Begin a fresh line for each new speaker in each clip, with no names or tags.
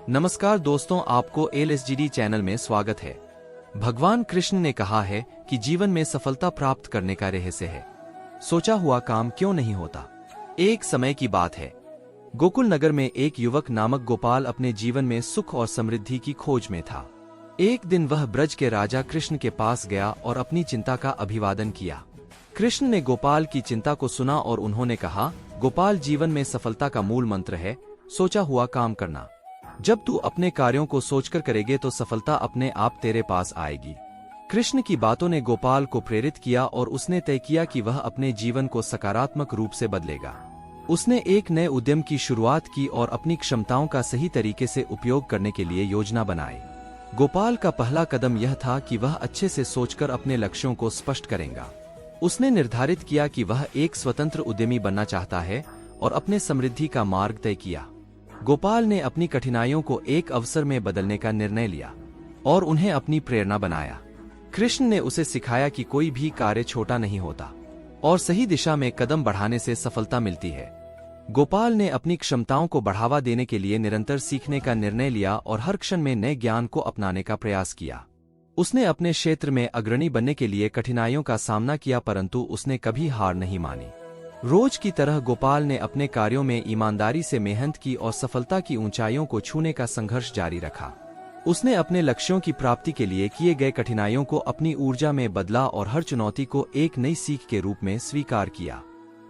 नमस्कार दोस्तों, आपको LSGD चैनल में स्वागत है। भगवान कृष्ण ने कहा है कि जीवन में सफलता प्राप्त करने का रहस्य है सोचा हुआ काम क्यों नहीं होता। एक समय की बात है, गोकुल नगर में एक युवक नामक गोपाल अपने जीवन में सुख और समृद्धि की खोज में था। एक दिन वह ब्रज के राजा कृष्ण के पास गया और अपनी चिंता का अभिवादन किया। कृष्ण ने गोपाल की चिंता को सुना और उन्होंने कहा, गोपाल, जीवन में सफलता का मूल मंत्र है सोचा हुआ काम करना। जब तू अपने कार्यों को सोचकर करेगे तो सफलता अपने आप तेरे पास आएगी। कृष्ण की बातों ने गोपाल को प्रेरित किया और उसने तय किया कि वह अपने जीवन को सकारात्मक रूप से बदलेगा। उसने एक नए उद्यम की शुरुआत की और अपनी क्षमताओं का सही तरीके से उपयोग करने के लिए योजना बनाई। गोपाल का पहला कदम यह था कि वह अच्छे से सोचकर अपने लक्ष्यों को स्पष्ट करेगा। उसने निर्धारित किया कि वह एक स्वतंत्र उद्यमी बनना चाहता है और अपने समृद्धि का मार्ग तय किया। गोपाल ने अपनी कठिनाइयों को एक अवसर में बदलने का निर्णय लिया और उन्हें अपनी प्रेरणा बनाया। कृष्ण ने उसे सिखाया कि कोई भी कार्य छोटा नहीं होता और सही दिशा में कदम बढ़ाने से सफलता मिलती है। गोपाल ने अपनी क्षमताओं को बढ़ावा देने के लिए निरंतर सीखने का निर्णय लिया और हर क्षण में नए ज्ञान को अपनाने का प्रयास किया। उसने अपने क्षेत्र में अग्रणी बनने के लिए कठिनाइयों का सामना किया, परंतु उसने कभी हार नहीं मानी। रोज की तरह गोपाल ने अपने कार्यों में ईमानदारी से मेहनत की और सफलता की ऊंचाइयों को छूने का संघर्ष जारी रखा। उसने अपने लक्ष्यों की प्राप्ति के लिए किए गए कठिनाइयों को अपनी ऊर्जा में बदला और हर चुनौती को एक नई सीख के रूप में स्वीकार किया।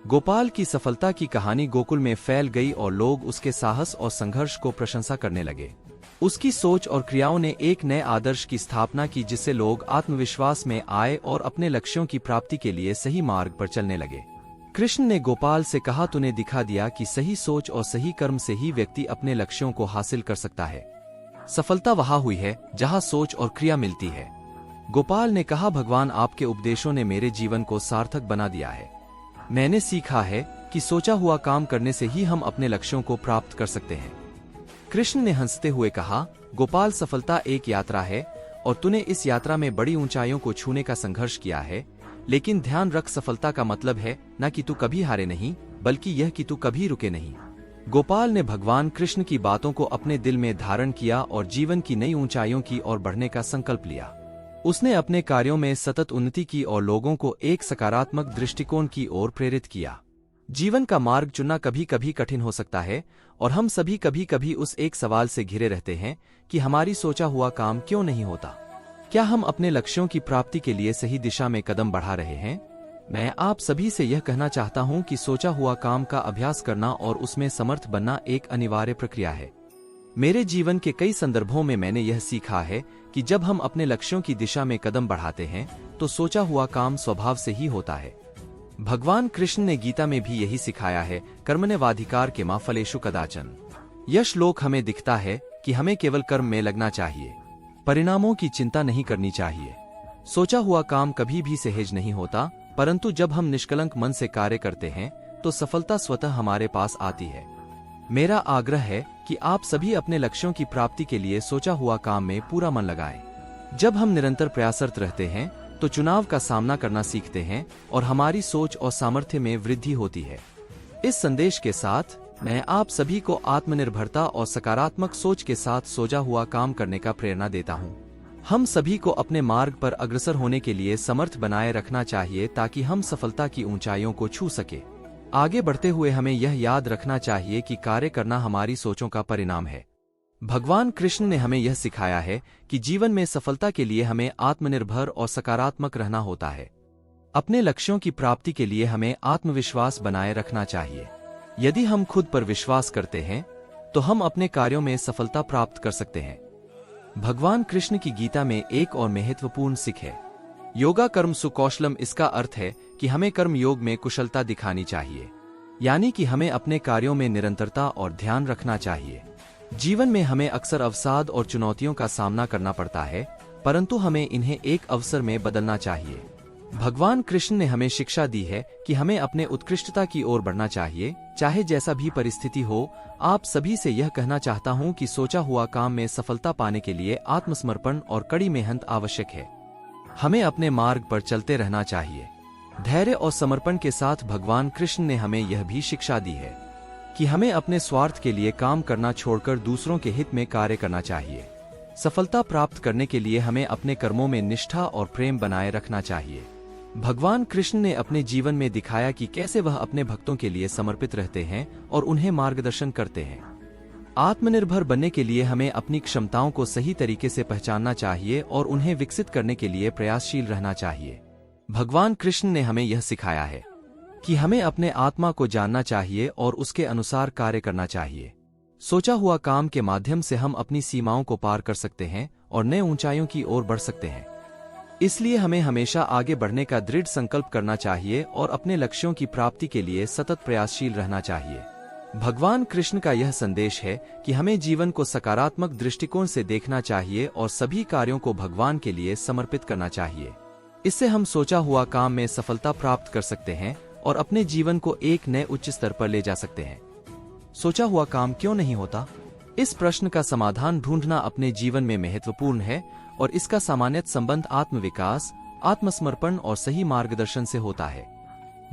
गोपाल की सफलता की कहानी गोकुल में फैल गई और लोग उसके साहस और संघर्ष को प्रशंसा करने लगे। उसकी सोच और क्रियाओं ने एक नए आदर्श की स्थापना की, जिससे लोग आत्मविश्वास में आए और अपने लक्ष्यों की प्राप्ति के लिए सही मार्ग पर चलने लगे। कृष्ण ने गोपाल से कहा, तूने दिखा दिया कि सही सोच और सही कर्म से ही व्यक्ति अपने लक्ष्यों को हासिल कर सकता है। सफलता वहां हुई है जहां सोच और क्रिया मिलती है। गोपाल ने कहा, भगवान, आपके उपदेशों ने मेरे जीवन को सार्थक बना दिया है। मैंने सीखा है कि सोचा हुआ काम करने से ही हम अपने लक्ष्यों को प्राप्त कर सकते हैं। कृष्ण ने हंसते हुए कहा, गोपाल, सफलता एक यात्रा है और तूने इस यात्रा में बड़ी ऊंचाइयों को छूने का संघर्ष किया है, लेकिन ध्यान रख, सफलता का मतलब है न कि तू कभी हारे नहीं, बल्कि यह कि तू कभी रुके नहीं। गोपाल ने भगवान कृष्ण की बातों को अपने दिल में धारण किया और जीवन की नई ऊंचाइयों की ओर बढ़ने का संकल्प लिया। उसने अपने कार्यों में सतत उन्नति की और लोगों को एक सकारात्मक दृष्टिकोण की ओर प्रेरित किया। जीवन का मार्ग चुनना कभी कभी कठिन हो सकता है और हम सभी कभी कभी उस एक सवाल से घिरे रहते हैं कि हमारी सोचा हुआ काम क्यों नहीं होता। क्या हम अपने लक्ष्यों की प्राप्ति के लिए सही दिशा में कदम बढ़ा रहे हैं? मैं आप सभी से यह कहना चाहता हूं कि सोचा हुआ काम का अभ्यास करना और उसमें समर्थ बनना एक अनिवार्य प्रक्रिया है। मेरे जीवन के कई संदर्भों में मैंने यह सीखा है कि जब हम अपने लक्ष्यों की दिशा में कदम बढ़ाते हैं तो सोचा हुआ काम स्वभाव से ही होता है। भगवान कृष्ण ने गीता में भी यही सिखाया है, कर्मण्येवाधिकार केमा फलेषु कदाचन। यह श्लोक हमें दिखता है कि हमें केवल कर्म में लगना चाहिए, परिणामों की चिंता नहीं करनी चाहिए। सोचा हुआ काम कभी भी सहज नहीं होता, परंतु जब हम निष्कलंक मन से कार्य करते हैं तो सफलता स्वतः हमारे पास आती है। मेरा आग्रह है कि आप सभी अपने लक्ष्यों की प्राप्ति के लिए सोचा हुआ काम में पूरा मन लगाएं। जब हम निरंतर प्रयासरत रहते हैं तो चुनाव का सामना करना सीखते हैं और हमारी सोच और सामर्थ्य में वृद्धि होती है। इस संदेश के साथ मैं आप सभी को आत्मनिर्भरता और सकारात्मक सोच के साथ सोचा हुआ काम करने का प्रेरणा देता हूं। हम सभी को अपने मार्ग पर अग्रसर होने के लिए समर्थ बनाए रखना चाहिए ताकि हम सफलता की ऊंचाइयों को छू सके। आगे बढ़ते हुए हमें यह याद रखना चाहिए कि कार्य करना हमारी सोचों का परिणाम है। भगवान कृष्ण ने हमें यह सिखाया है कि जीवन में सफलता के लिए हमें आत्मनिर्भर और सकारात्मक रहना होता है। अपने लक्ष्यों की प्राप्ति के लिए हमें आत्मविश्वास बनाए रखना चाहिए। यदि हम खुद पर विश्वास करते हैं तो हम अपने कार्यों में सफलता प्राप्त कर सकते हैं। भगवान कृष्ण की गीता में एक और महत्वपूर्ण सीख है, योगा कर्म सुकौशलम। इसका अर्थ है कि हमें कर्म योग में कुशलता दिखानी चाहिए, यानी कि हमें अपने कार्यों में निरंतरता और ध्यान रखना चाहिए। जीवन में हमें अक्सर अवसाद और चुनौतियों का सामना करना पड़ता है, परंतु हमें इन्हें एक अवसर में बदलना चाहिए। भगवान कृष्ण ने हमें शिक्षा दी है कि हमें अपने उत्कृष्टता की ओर बढ़ना चाहिए, चाहे जैसा भी परिस्थिति हो। आप सभी से यह कहना चाहता हूं कि सोचा हुआ काम में सफलता पाने के लिए आत्मसमर्पण और कड़ी मेहनत आवश्यक है। हमें अपने मार्ग पर चलते रहना चाहिए। धैर्य और समर्पण के साथ भगवान कृष्ण ने हमें यह भी शिक्षा दी है कि हमें अपने स्वार्थ के लिए काम करना छोड़कर दूसरों के हित में कार्य करना चाहिए। सफलता प्राप्त करने के लिए हमें अपने कर्मों में निष्ठा और प्रेम बनाए रखना चाहिए। भगवान कृष्ण ने अपने जीवन में दिखाया कि कैसे वह अपने भक्तों के लिए समर्पित रहते हैं और उन्हें मार्गदर्शन करते हैं। आत्मनिर्भर बनने के लिए हमें अपनी क्षमताओं को सही तरीके से पहचानना चाहिए और उन्हें विकसित करने के लिए प्रयासशील रहना चाहिए। भगवान कृष्ण ने हमें यह सिखाया है कि हमें अपने आत्मा को जानना चाहिए और उसके अनुसार कार्य करना चाहिए। सोचा हुआ काम के माध्यम से हम अपनी सीमाओं को पार कर सकते हैं और नए ऊंचाइयों की ओर बढ़ सकते हैं। इसलिए हमें हमेशा आगे बढ़ने का दृढ़ संकल्प करना चाहिए और अपने लक्ष्यों की प्राप्ति के लिए सतत प्रयासशील रहना चाहिए। भगवान कृष्ण का यह संदेश है कि हमें जीवन को सकारात्मक दृष्टिकोण से देखना चाहिए और सभी कार्यों को भगवान के लिए समर्पित करना चाहिए। इससे हम सोचा हुआ काम में सफलता प्राप्त कर सकते हैं और अपने जीवन को एक नए उच्च स्तर पर ले जा सकते हैं। सोचा हुआ काम क्यों नहीं होता? इस प्रश्न का समाधान ढूंढना अपने जीवन में महत्वपूर्ण है और इसका सामान्यतः संबंध आत्मविकास, आत्मसमर्पण और सही मार्गदर्शन से होता है।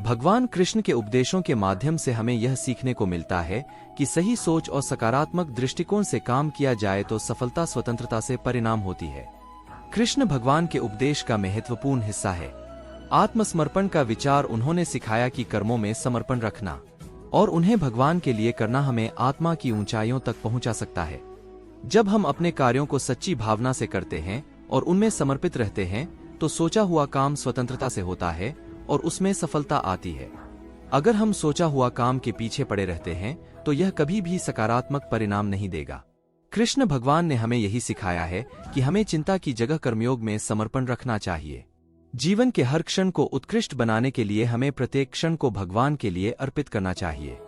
भगवान कृष्ण के उपदेशों के माध्यम से हमें यह सीखने को मिलता है कि सही सोच और सकारात्मक दृष्टिकोण से काम किया जाए तो सफलता स्वतंत्रता से परिणाम होती है। कृष्ण भगवान के उपदेश का महत्वपूर्ण हिस्सा है। आत्मसमर्पण का विचार उन्होंने सिखाया कि कर्मों में समर्पण रखना और उन्हें भगवान के लिए करना हमें आत्मा की ऊंचाइयों तक पहुंचा सकता है। जब हम अपने कार्यों को सच्ची भावना से करते हैं और उनमें समर्पित रहते हैं तो सोचा हुआ काम स्वतंत्रता से होता है और उसमें सफलता आती है। अगर हम सोचा हुआ काम के पीछे पड़े रहते हैं तो यह कभी भी सकारात्मक परिणाम नहीं देगा। कृष्ण भगवान ने हमें यही सिखाया है कि हमें चिंता की जगह कर्मयोग में समर्पण रखना चाहिए। जीवन के हर क्षण को उत्कृष्ट बनाने के लिए हमें प्रत्येक क्षण को भगवान के लिए अर्पित करना चाहिए।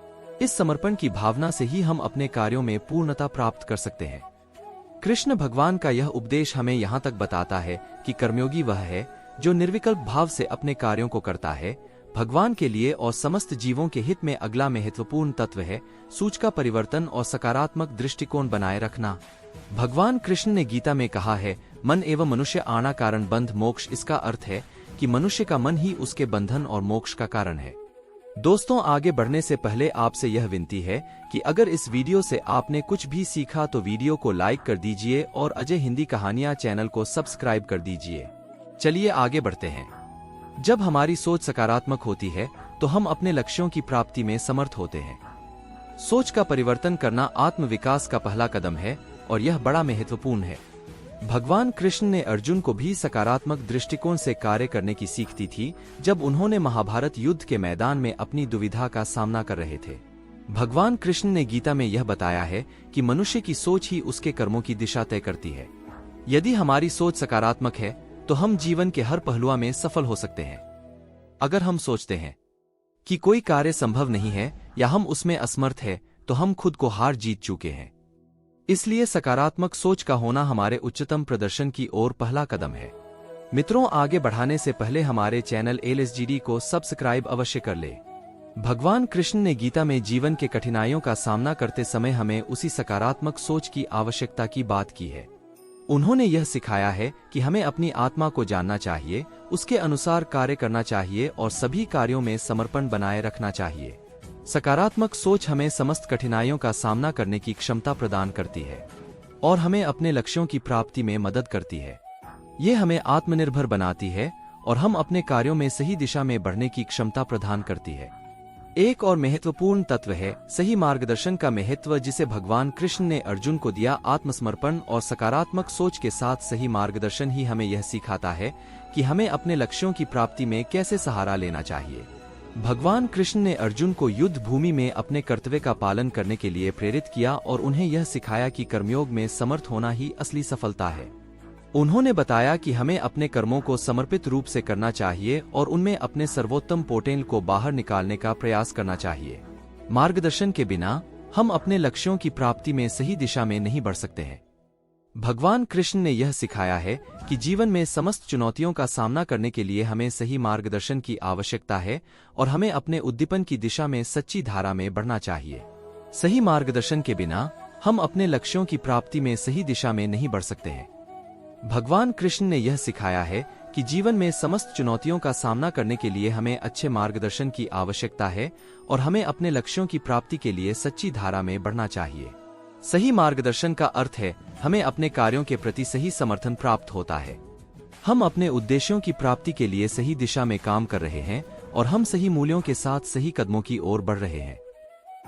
इस समर्पण की भावना से ही हम अपने कार्यों में पूर्णता प्राप्त कर सकते हैं। कृष्ण भगवान का यह उपदेश हमें यहाँ तक बताता है कि कर्मयोगी वह है जो निर्विकल्प भाव से अपने कार्यों को करता है भगवान के लिए और समस्त जीवों के हित में। अगला महत्वपूर्ण तत्व है सूच का परिवर्तन और सकारात्मक दृष्टिकोण बनाए रखना। भगवान कृष्ण ने गीता में कहा है, मन एवं मनुष्य आना कारण बंध मोक्ष। इसका अर्थ है कि मनुष्य का मन ही उसके बंधन और मोक्ष का कारण है। दोस्तों, आगे बढ़ने से पहले आपसे यह विनती है कि अगर इस वीडियो से आपने कुछ भी सीखा तो वीडियो को लाइक कर दीजिए और अजय हिंदी कहानियां चैनल को सब्सक्राइब कर दीजिए। चलिए आगे बढ़ते हैं। जब हमारी सोच सकारात्मक होती है तो हम अपने लक्ष्यों की प्राप्ति में समर्थ होते हैं। सोच का परिवर्तन करना आत्मविकास का पहला कदम है और यह बड़ा महत्वपूर्ण है। भगवान कृष्ण ने अर्जुन को भी सकारात्मक दृष्टिकोण से कार्य करने की सीख दी थी जब उन्होंने महाभारत युद्ध के मैदान में अपनी दुविधा का सामना कर रहे थे। भगवान कृष्ण ने गीता में यह बताया है कि मनुष्य की सोच ही उसके कर्मों की दिशा तय करती है। यदि हमारी सोच सकारात्मक है तो हम जीवन के हर पहलुओं में सफल हो सकते हैं। अगर हम सोचते हैं कि कोई कार्य संभव नहीं है या हम उसमें असमर्थ है तो हम खुद को हार जीत चुके हैं। इसलिए सकारात्मक सोच का होना हमारे उच्चतम प्रदर्शन की ओर पहला कदम है। मित्रों, आगे बढ़ाने से पहले हमारे चैनल LSGD को सब्सक्राइब अवश्य कर ले। भगवान कृष्ण ने गीता में जीवन के कठिनाइयों का सामना करते समय हमें उसी सकारात्मक सोच की आवश्यकता की बात की है। उन्होंने यह सिखाया है कि हमें अपनी आत्मा को जानना चाहिए, उसके अनुसार कार्य करना चाहिए और सभी कार्यों में समर्पण बनाए रखना चाहिए। सकारात्मक सोच हमें समस्त कठिनाइयों का सामना करने की क्षमता प्रदान करती है और हमें अपने लक्ष्यों की प्राप्ति में मदद करती है। ये हमें आत्मनिर्भर बनाती है और हम अपने कार्यों में सही दिशा में बढ़ने की क्षमता प्रदान करती है। एक और महत्वपूर्ण तत्व है सही मार्गदर्शन का महत्व, जिसे भगवान कृष्ण ने अर्जुन को दिया। आत्मसमर्पण और सकारात्मक सोच के साथ सही मार्गदर्शन ही हमें यह सिखाता है कि हमें अपने लक्ष्यों की प्राप्ति में कैसे सहारा लेना चाहिए। भगवान कृष्ण ने अर्जुन को युद्ध भूमि में अपने कर्तव्य का पालन करने के लिए प्रेरित किया और उन्हें यह सिखाया कि कर्मयोग में समर्थ होना ही असली सफलता है। उन्होंने बताया कि हमें अपने कर्मों को समर्पित रूप से करना चाहिए और उनमें अपने सर्वोत्तम पोटेंशियल को बाहर निकालने का प्रयास करना चाहिए। मार्गदर्शन के बिना हम अपने लक्ष्यों की प्राप्ति में सही दिशा में नहीं बढ़ सकते हैं। भगवान कृष्ण ने यह सिखाया है कि जीवन में समस्त चुनौतियों का सामना करने के लिए हमें सही मार्गदर्शन की आवश्यकता है और हमें अपने उद्दीपन की दिशा में सच्ची धारा में बढ़ना चाहिए। सही मार्गदर्शन के बिना हम अपने लक्ष्यों की प्राप्ति में सही दिशा में नहीं बढ़ सकते हैं। भगवान कृष्ण ने यह सिखाया है कि जीवन में समस्त चुनौतियों का सामना करने के लिए हमें अच्छे मार्गदर्शन की आवश्यकता है और हमें अपने लक्ष्यों की प्राप्ति के लिए सच्ची धारा में बढ़ना चाहिए। सही मार्गदर्शन का अर्थ है हमें अपने कार्यों के प्रति सही समर्थन प्राप्त होता है। हम अपने उद्देश्यों की प्राप्ति के लिए सही दिशा में काम कर रहे हैं और हम सही मूल्यों के साथ सही कदमों की ओर बढ़ रहे हैं।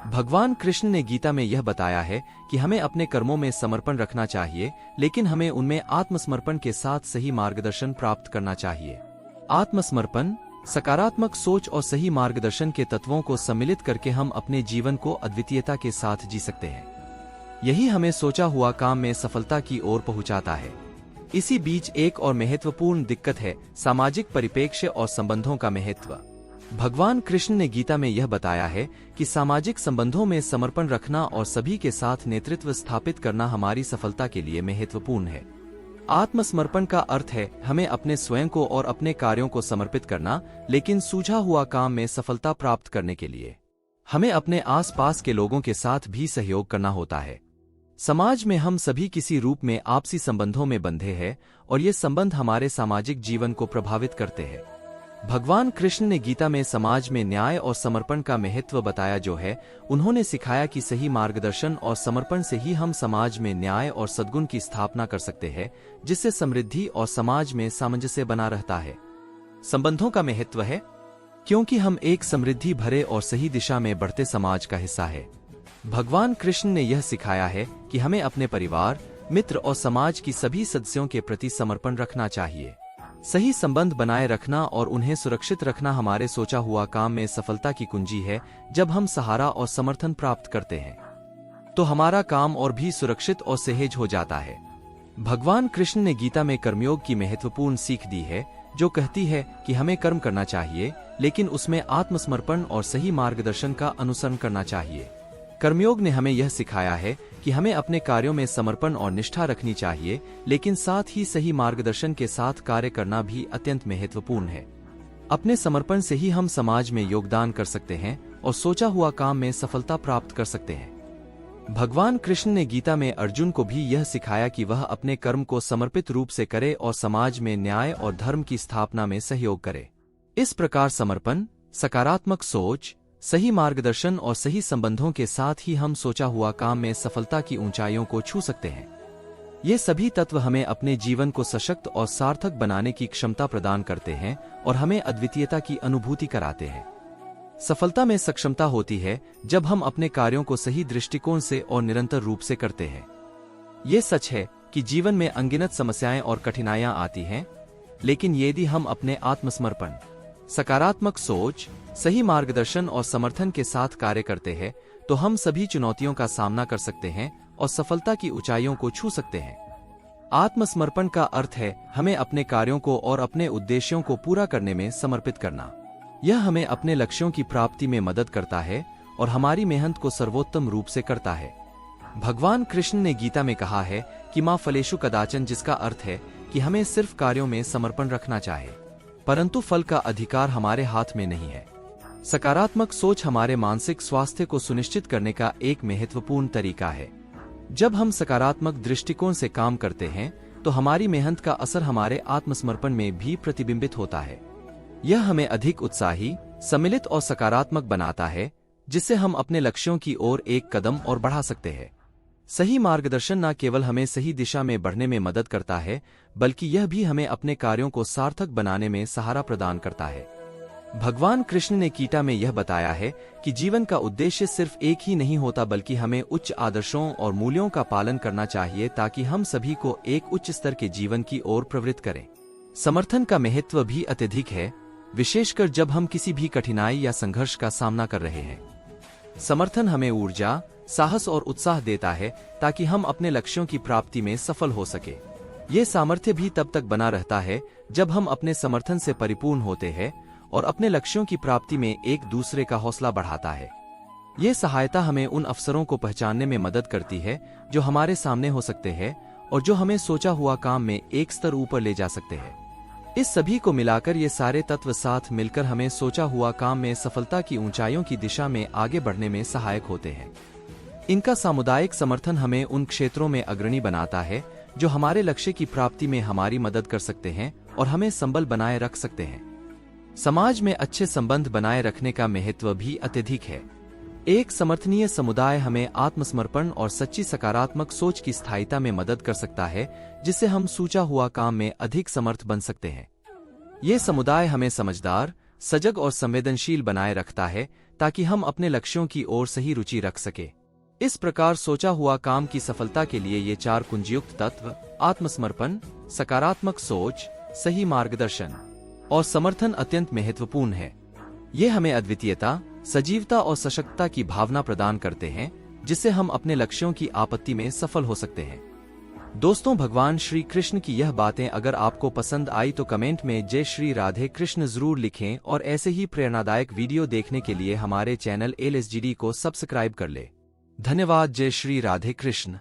भगवान कृष्ण ने गीता में यह बताया है कि हमें अपने कर्मों में समर्पण रखना चाहिए, लेकिन हमें उनमें आत्मसमर्पण के साथ सही मार्गदर्शन प्राप्त करना चाहिए। आत्मसमर्पण, सकारात्मक सोच और सही मार्गदर्शन के तत्वों को सम्मिलित करके हम अपने जीवन को अद्वितीयता के साथ जी सकते हैं। यही हमें सोचा हुआ काम में सफलता की ओर पहुंचाता है। इसी बीच एक और महत्वपूर्ण दिक्कत है सामाजिक परिप्रेक्ष्य और संबंधों का महत्व। भगवान कृष्ण ने गीता में यह बताया है कि सामाजिक संबंधों में समर्पण रखना और सभी के साथ नेतृत्व स्थापित करना हमारी सफलता के लिए महत्वपूर्ण है। आत्मसमर्पण का अर्थ है हमें अपने स्वयं को और अपने कार्यों को समर्पित करना, लेकिन सूझा हुआ काम में सफलता प्राप्त करने के लिए हमें अपने आसपास के लोगों के साथ भी सहयोग करना होता है। समाज में हम सभी किसी रूप में आपसी संबंधों में बंधे हैं और ये संबंध हमारे सामाजिक जीवन को प्रभावित करते हैं। भगवान कृष्ण ने गीता में समाज में न्याय और समर्पण का महत्व बताया, जो है उन्होंने सिखाया कि सही मार्गदर्शन और समर्पण से ही हम समाज में न्याय और सद्गुण की स्थापना कर सकते हैं, जिससे समृद्धि और समाज में सामंजस्य बना रहता है। संबंधों का महत्व है क्योंकि हम एक समृद्धि भरे और सही दिशा में बढ़ते समाज का हिस्सा है। भगवान कृष्ण ने यह सिखाया है कि हमें अपने परिवार, मित्र और समाज की सभी सदस्यों के प्रति समर्पण रखना चाहिए। सही संबंध बनाए रखना और उन्हें सुरक्षित रखना हमारे सोचा हुआ काम में सफलता की कुंजी है। जब हम सहारा और समर्थन प्राप्त करते हैं तो हमारा काम और भी सुरक्षित और सहज हो जाता है। भगवान कृष्ण ने गीता में कर्मयोग की महत्वपूर्ण सीख दी है, जो कहती है कि हमें कर्म करना चाहिए, लेकिन उसमें आत्मसमर्पण और सही मार्गदर्शन का अनुसरण करना चाहिए। कर्मयोग ने हमें यह सिखाया है कि हमें अपने कार्यों में समर्पण और निष्ठा रखनी चाहिए, लेकिन साथ ही सही मार्गदर्शन के साथ कार्य करना भी अत्यंत महत्वपूर्ण है। अपने समर्पण से ही हम समाज में योगदान कर सकते हैं और सोचा हुआ काम में सफलता प्राप्त कर सकते हैं। भगवान कृष्ण ने गीता में अर्जुन को भी यह सिखाया कि वह अपने कर्म को समर्पित रूप से करे और समाज में न्याय और धर्म की स्थापना में सहयोग करे। इस प्रकार समर्पण, सकारात्मक सोच, सही मार्गदर्शन और सही संबंधों के साथ ही हम सोचा हुआ काम में सफलता की ऊंचाइयों को छू सकते हैं। ये सभी तत्व हमें अपने जीवन को सशक्त और सार्थक बनाने की क्षमता प्रदान करते हैं और हमें अद्वितीयता की अनुभूति कराते हैं। सफलता में सक्षमता होती है जब हम अपने कार्यों को सही दृष्टिकोण से और निरंतर रूप से करते हैं। ये सच है कि जीवन में अनगिनत समस्याएं और कठिनाइयां आती हैं, लेकिन यदि हम अपने आत्मसमर्पण, सकारात्मक सोच, सही मार्गदर्शन और समर्थन के साथ कार्य करते हैं तो हम सभी चुनौतियों का सामना कर सकते हैं और सफलता की ऊंचाइयों को छू सकते हैं। आत्मसमर्पण का अर्थ है हमें अपने कार्यों को और अपने उद्देश्यों को पूरा करने में समर्पित करना। यह हमें अपने लक्ष्यों की प्राप्ति में मदद करता है और हमारी मेहनत को सर्वोत्तम रूप से करता है। भगवान कृष्ण ने गीता में कहा है कि मां फलेषु कदाचन, जिसका अर्थ है कि हमें सिर्फ कार्यों में समर्पण रखना चाहिए, परंतु फल का अधिकार हमारे हाथ में नहीं है। सकारात्मक सोच हमारे मानसिक स्वास्थ्य को सुनिश्चित करने का एक महत्वपूर्ण तरीका है। जब हम सकारात्मक दृष्टिकोण से काम करते हैं तो हमारी मेहनत का असर हमारे आत्मसमर्पण में भी प्रतिबिंबित होता है। यह हमें अधिक उत्साही, सम्मिलित और सकारात्मक बनाता है, जिससे हम अपने लक्ष्यों की ओर एक कदम और बढ़ा सकते हैं। सही मार्गदर्शन न केवल हमें सही दिशा में बढ़ने में मदद करता है, बल्कि यह भी हमें अपने कार्यों को सार्थक बनाने में सहारा प्रदान करता है। भगवान कृष्ण ने गीता में यह बताया है कि जीवन का उद्देश्य सिर्फ एक ही नहीं होता, बल्कि हमें उच्च आदर्शों और मूल्यों का पालन करना चाहिए ताकि हम सभी को एक उच्च स्तर के जीवन की ओर प्रवृत्त करें। समर्थन का महत्व भी अत्यधिक है, विशेषकर जब हम किसी भी कठिनाई या संघर्ष का सामना कर रहे हैं। समर्थन हमें ऊर्जा, साहस और उत्साह देता है ताकि हम अपने लक्ष्यों की प्राप्ति में सफल हो सके। ये सामर्थ्य भी तब तक बना रहता है जब हम अपने समर्थन से परिपूर्ण होते हैं और अपने लक्ष्यों की प्राप्ति में एक दूसरे का हौसला बढ़ाता है। ये सहायता हमें उन अवसरों को पहचानने में मदद करती है जो हमारे सामने हो सकते हैं और जो हमें सोचा हुआ काम में एक स्तर ऊपर ले जा सकते हैं। इस सभी को मिलाकर ये सारे तत्व साथ मिलकर हमें सोचा हुआ काम में सफलता की ऊंचाइयों की दिशा में आगे बढ़ने में सहायक होते हैं। इनका सामुदायिक समर्थन हमें उन क्षेत्रों में अग्रणी बनाता है जो हमारे लक्ष्य की प्राप्ति में हमारी मदद कर सकते हैं और हमें संबल बनाए रख सकते हैं। समाज में अच्छे संबंध बनाए रखने का महत्व भी अत्यधिक है। एक समर्थनीय समुदाय हमें आत्मसमर्पण और सच्ची सकारात्मक सोच की स्थायिता में मदद कर सकता है, जिससे हम सोचा हुआ काम में अधिक समर्थ बन सकते हैं। ये समुदाय हमें समझदार, सजग और संवेदनशील बनाए रखता है, ताकि हम अपने लक्ष्यों की ओर सही रुचि रख सके। इस प्रकार सोचा हुआ काम की सफलता के लिए ये 4 कुंजीयुक्त तत्व आत्मसमर्पण, सकारात्मक सोच, सही मार्गदर्शन और समर्थन अत्यंत महत्वपूर्ण है। ये हमें अद्वितीयता, सजीवता और सशक्तता की भावना प्रदान करते हैं, जिससे हम अपने लक्ष्यों की आपत्ति में सफल हो सकते हैं। दोस्तों, भगवान श्री कृष्ण की यह बातें अगर आपको पसंद आई तो कमेंट में जय श्री राधे कृष्ण जरूर लिखें और ऐसे ही प्रेरणादायक वीडियो देखने के लिए हमारे चैनल LSGD को सब्सक्राइब कर ले। धन्यवाद। जय श्री राधे कृष्ण।